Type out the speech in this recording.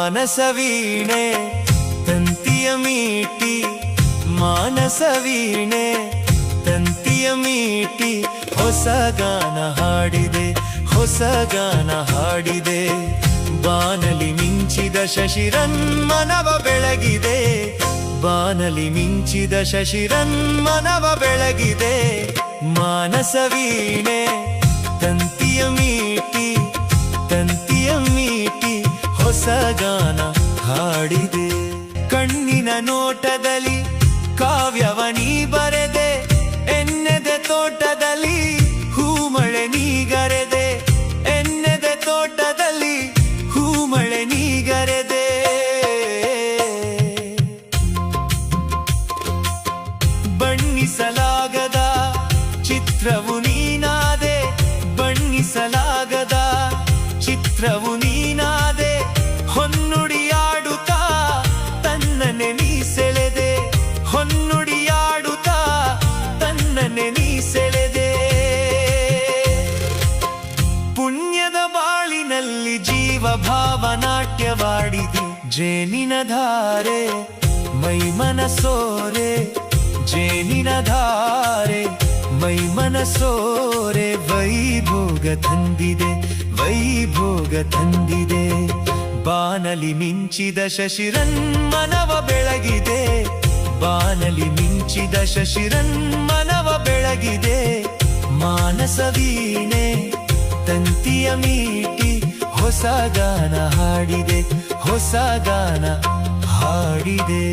ಮಾನಸ ವೀಣೆ ತಂತಿಯ ಮೀಟಿ, ಮಾನಸ ವೀಣೆ ತಂತಿಯ ಮೀಟಿ, ಹೊಸ ಗಾನ ಹಾಡಿದೆ, ಹೊಸ ಗಾನ ಹಾಡಿದೆ. ಬಾನಲಿ ಮಿಂಚಿದ ಶಶಿರನ್ಮನವ ಬೆಳಗಿದೆ, ಬಾನಲಿ ಮಿಂಚಿದ ಶಶಿರನ್ಮನವ ಬೆಳಗಿದೆ. ಮಾನಸ ವೀಣೆ ತಂತಿಯ ಮೀಟಿ, ತಂತಿಯ ಮೀಟಿ, ಹೊಸ ಗಾನ ಹಾಡಿದೆ. ಕಣ್ಣಿನ ನೋಟದಲ್ಲಿ ಕಾವ್ಯವನಿ ಬರೆದೆ, ಎನ್ನೆದೆ ತೋಟದಲ್ಲಿ ಹೂಮಳೆ ನೀಗರೆದೆ, ಎನ್ನೆದೆ ತೋಟದಲ್ಲಿ ಹೂಮಳೆ ನೀಗರೆದೆ. ಬಣ್ಣಿಸಲಾಗದ ಚಿತ್ರವು ನೀನಾದೆ, ಬಣ್ಣಿಸಲಾಗದ ಚಿತ್ರವು ನೀನಾದೆ. ಹೊನ್ನುಡಿಯಾಡುತ್ತಾ ತನ್ನನೆ ನೀ ಸೆಳೆದೆ, ಹೊನ್ನುಡಿಯಾಡುತ್ತಾ ತನ್ನನೆ ನೀ ಸೆಳೆದೆ. ಪುಣ್ಯದ ಬಾಳಿನಲ್ಲಿ ಜೀವ ಭಾವನಾಟ್ಯವಾಡಿದೆ, ಜೇನಿನ ಧಾರೆ ಮೈಮನ ಸೋರೆ, ಜೇನಿನ ಧಾರೆ ಮೈಮನ ಸೋರೆ. ವೈಭೋಗ ತಂದಿದೆ, ವೈಭೋಗ ತಂದಿದೆ. ಬಾನಲಿ ಮಿಂಚಿದ ಶಶಿರನ್ಮನವ ಬೆಳಗಿದೆ, ಬಾನಲಿ ಮಿಂಚಿದ ಶಶಿರನ್ಮನವ ಬೆಳಗಿದೆ. ಮಾನಸ ವೀಣೆ ತಂತಿಯ ಮೀಟಿ, ಹೊಸ ಗಾನ ಹಾಡಿದೆ, ಹೊಸ ಗಾನ ಹಾಡಿದೆ.